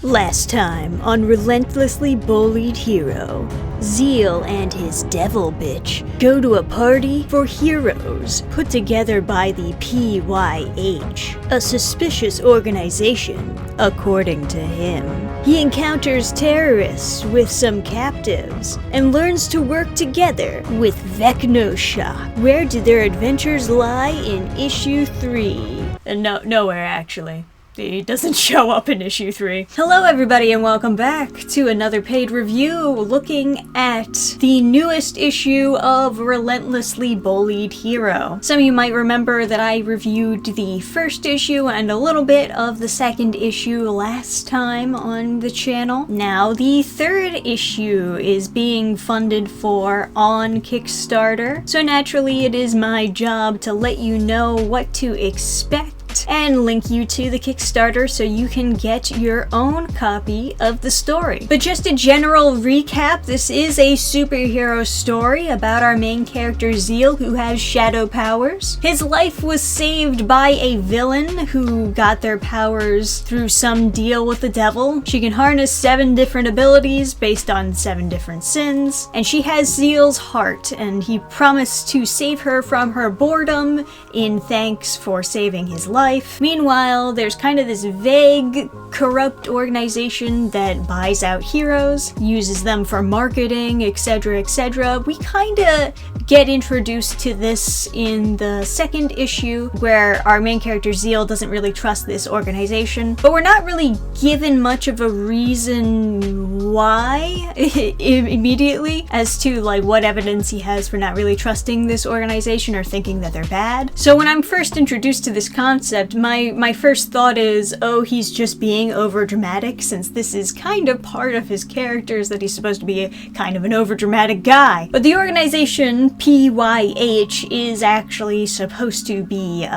Last time on Relentlessly Bullied Hero, Zeal and his devil bitch go to a party for heroes put together by the PYH, a suspicious organization, according to him. He encounters terrorists with some captives and learns to work together with Vecnoshock. Where do their adventures lie in issue 3? Nowhere, actually. He doesn't show up in issue 3. Hello everybody and welcome back to another paid review looking at the newest issue of Relentlessly Bullied Hero. Some of you might remember that I reviewed the first issue and a little bit of the second issue last time on the channel. Now the third issue is being funded for on Kickstarter, so naturally it is my job to let you know what to expect and link you to the Kickstarter so you can get your own copy of the story. But just a general recap, this is a superhero story about our main character Zeal, who has shadow powers. His life was saved by a villain who got their powers through some deal with the devil. She can harness 7 different abilities based on 7 different sins, and she has Zeal's heart, and he promised to save her from her boredom in thanks for saving his life. Meanwhile, there's kind of this vague, corrupt organization that buys out heroes, uses them for marketing, etc., etc. We kind of get introduced to this in the second issue, where our main character Zeal doesn't really trust this organization, but we're not really given much of a reason why immediately as to like what evidence he has for not really trusting this organization or thinking that they're bad. So when I'm first introduced to this concept, my first thought is, oh, he's just being over dramatic, since this is kind of part of his character, is that he's supposed to be a kind of an over dramatic guy. But the organization PYH is actually supposed to be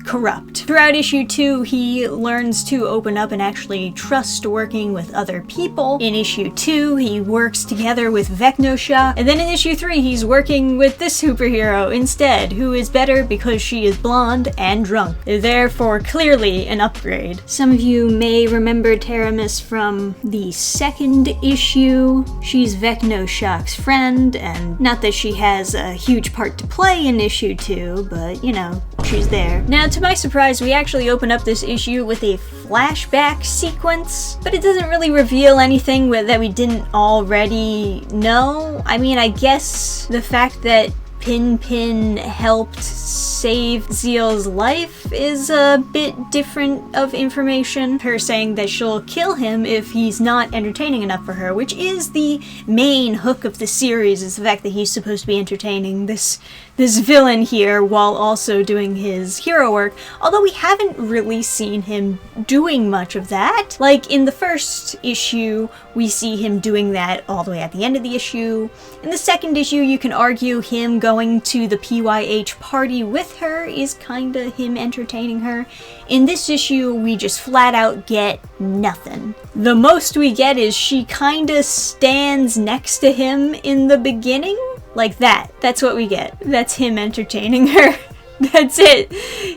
corrupt. Throughout issue 2, he learns to open up and actually trust working with other people. In issue 2, he works together with Vecnoshock, and then in issue 3, he's working with this superhero instead, who is better because she is blonde and drunk. Therefore, clearly an upgrade. Some of you may remember Taramis from the second issue. She's Vecnoshock's friend, and not that she has a huge part to play in issue 2, but you know, she's there. Now, to my surprise, we actually open up this issue with a flashback sequence, but it doesn't really reveal anything that we didn't already know. I mean, I guess the fact that Pin helped save Zeal's life is a bit different of information. Her saying that she'll kill him if he's not entertaining enough for her, which is the main hook of the series, is the fact that he's supposed to be entertaining this villain here while also doing his hero work, although we haven't really seen him doing much of that. Like in the first issue, we see him doing that all the way at the end of the issue. In the second issue, you can argue him going to the PYH party with her is kinda him entertaining her. In this issue, we just flat out get nothing. The most we get is she kinda stands next to him in the beginning. Like that. That's what we get. That's him entertaining her. That's it.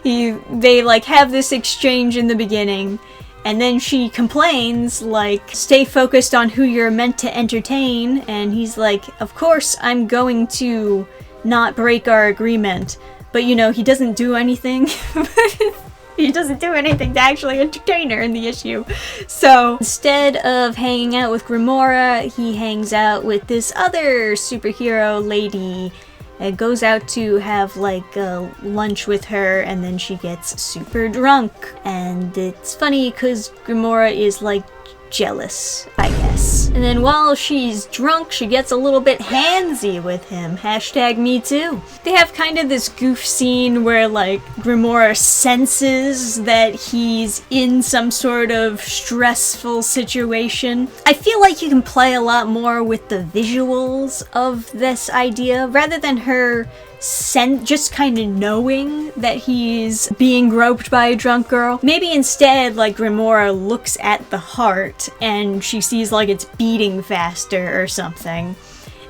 They like have this exchange in the beginning, and then she complains like, stay focused on who you're meant to entertain, and he's like, of course I'm going to not break our agreement. But you know, he doesn't do anything. He doesn't do anything to actually entertain her in the issue. So instead of hanging out with Grimora, he hangs out with this other superhero lady and goes out to have like lunch with her, and then she gets super drunk. And it's funny because Grimora is like jealous, I guess. And then while she's drunk, she gets a little bit handsy with him. Hashtag me too. They have kind of this goof scene where like Grimora senses that he's in some sort of stressful situation. I feel like you can play a lot more with the visuals of this idea rather than her just kind of knowing that he's being groped by a drunk girl. Maybe instead, like, Grimora looks at the heart and she sees like it's beating faster or something,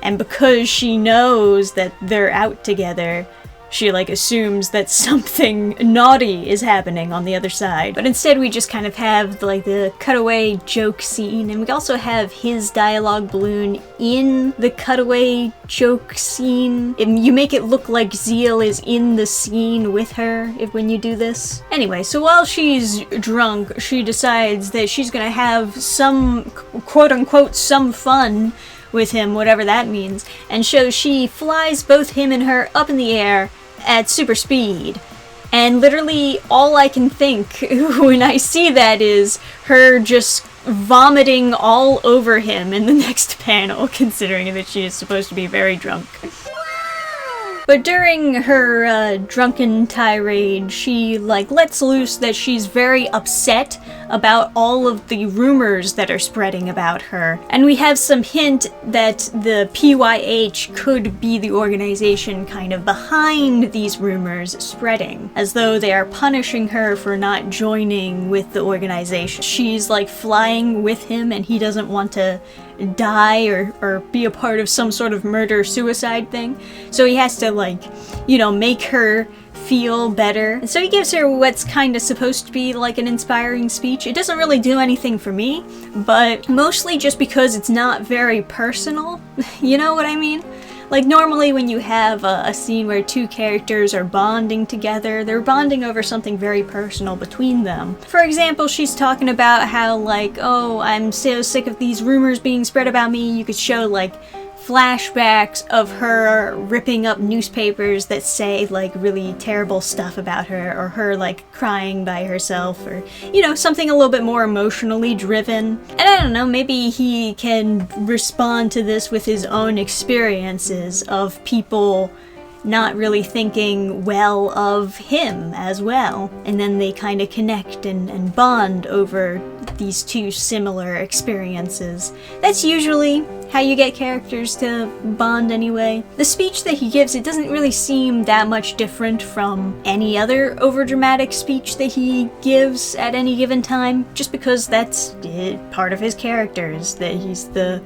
and because she knows that they're out together, she like assumes that something naughty is happening on the other side. But instead we just kind of have like the cutaway joke scene, and we also have his dialogue balloon in the cutaway joke scene. And you make it look like Zeal is in the scene with her when you do this. Anyway, so while she's drunk, she decides that she's gonna have some quote-unquote some fun with him, whatever that means, and so she flies both him and her up in the air at super speed. And literally all I can think when I see that is her just vomiting all over him in the next panel, considering that she is supposed to be very drunk. But during her drunken tirade, she lets loose that she's very upset about all of the rumors that are spreading about her. And we have some hint that the PYH could be the organization kind of behind these rumors spreading, as though they are punishing her for not joining with the organization. She's flying with him and he doesn't want to die or be a part of some sort of murder-suicide thing. So he has to make her feel better. And so he gives her what's kind of supposed to be an inspiring speech. It doesn't really do anything for me, but mostly just because it's not very personal. You know what I mean? Normally when you have a scene where two characters are bonding together, they're bonding over something very personal between them. For example, she's talking about how oh, I'm so sick of these rumors being spread about me. You could show flashbacks of her ripping up newspapers that say really terrible stuff about her, or her crying by herself, or something a little bit more emotionally driven. And I don't know, maybe he can respond to this with his own experiences of people not really thinking well of him as well, and then they kind of connect and bond over these two similar experiences. That's usually how you get characters to bond anyway. The speech that he gives, it doesn't really seem that much different from any other overdramatic speech that he gives at any given time, just because that's part of his characters, that he's the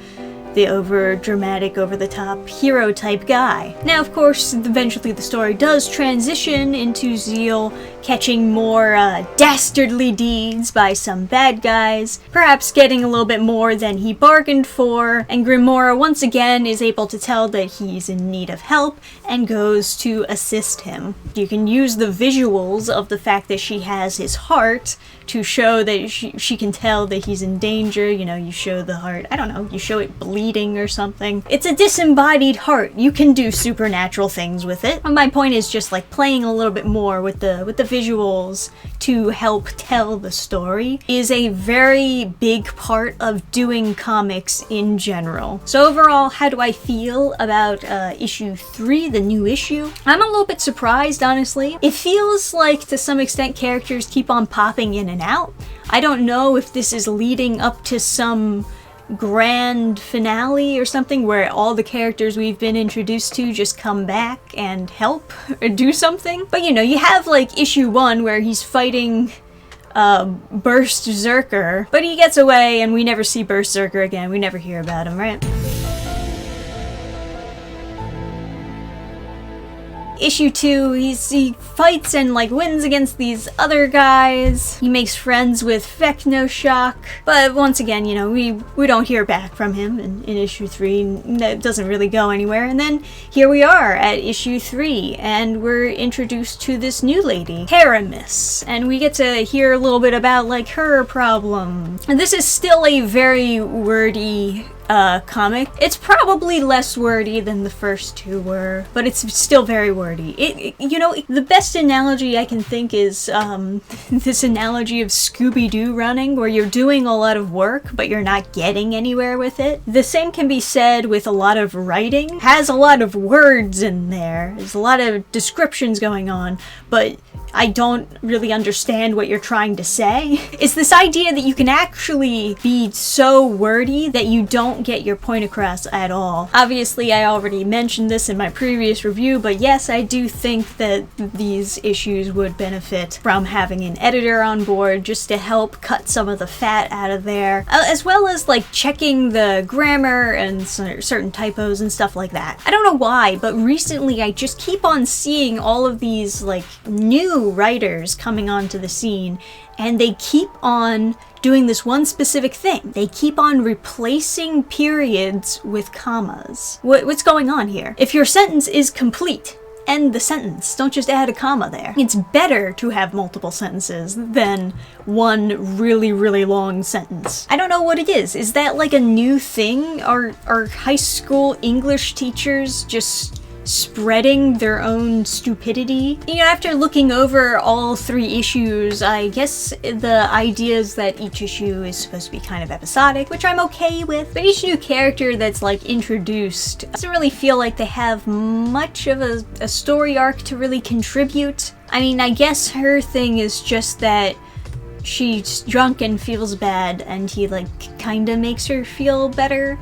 over-dramatic, over-the-top hero type guy. Now, of course, eventually the story does transition into Zeal catching more dastardly deeds by some bad guys, perhaps getting a little bit more than he bargained for, and Grimora once again is able to tell that he's in need of help and goes to assist him. You can use the visuals of the fact that she has his heart to show that she can tell that he's in danger. You show the heart, I don't know, you show it bleeding or something. It's a disembodied heart. You can do supernatural things with it. And my point is just playing a little bit more with the visuals to help tell the story is a very big part of doing comics in general. So overall, how do I feel about issue 3, the new issue? I'm a little bit surprised, honestly. It feels like to some extent characters keep on popping in and out. I don't know if this is leading up to some grand finale or something where all the characters we've been introduced to just come back and help or do something. But you have issue 1 where he's fighting Burst Zerker, but he gets away and we never see Burst Zerker again. We never hear about him, right? Issue 2, he fights and wins against these other guys. He makes friends with Vecnoshock, but once again, we don't hear back from him in issue 3. That doesn't really go anywhere. And then here we are at issue 3, and we're introduced to this new lady, Haramis, and we get to hear a little bit about her problem. And this is still a very wordy comic. It's probably less wordy than the first 2 were, but it's still very wordy. The best analogy I can think is this analogy of Scooby-Doo running, where you're doing a lot of work, but you're not getting anywhere with it. The same can be said with a lot of writing. It has a lot of words in there. There's a lot of descriptions going on, but I don't really understand what you're trying to say. It's this idea that you can actually be so wordy that you don't get your point across at all. Obviously, I already mentioned this in my previous review, but yes, I do think that these issues would benefit from having an editor on board just to help cut some of the fat out of there, as well as like checking the grammar and certain typos and stuff like that. I don't know why, but recently I just keep on seeing all of these like new writers coming onto the scene, and they keep on doing this one specific thing. They keep on replacing periods with commas. What's going on here? If your sentence is complete, end the sentence. Don't just add a comma there. It's better to have multiple sentences than one really, really long sentence. I don't know what it is. Is that like a new thing? Are high school English teachers just spreading their own stupidity? You know, after looking over all 3 issues, I guess the idea is that each issue is supposed to be kind of episodic, which I'm okay with, but each new character that's like introduced doesn't really feel like they have much of a story arc to really contribute. I mean, I guess her thing is just that she's drunk and feels bad, and he like kinda makes her feel better.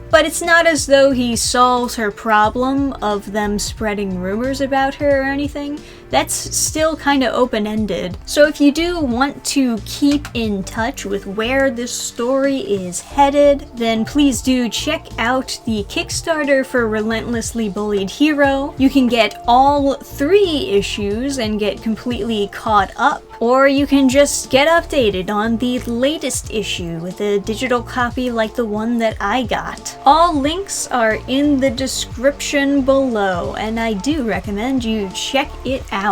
But it's not as though he solves her problem of them spreading rumors about her or anything. That's still kind of open-ended. So if you do want to keep in touch with where this story is headed, then please do check out the Kickstarter for Relentlessly Bullied Hero. You can get all 3 issues and get completely caught up, or you can just get updated on the latest issue with a digital copy like the one that I got. All links are in the description below, and I do recommend you check it out.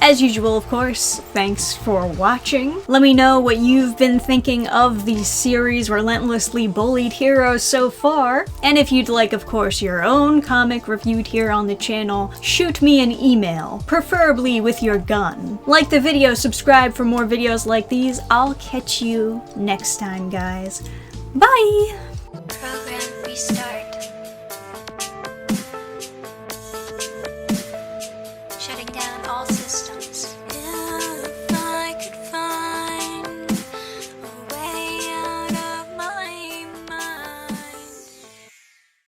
As usual, of course, thanks for watching. Let me know what you've been thinking of the series Relentlessly Bullied Hero so far, and if you'd like, of course, your own comic reviewed here on the channel, shoot me an email, preferably with your gun. Like the video, subscribe for more videos like these. I'll catch you next time, guys. Bye! Program restart.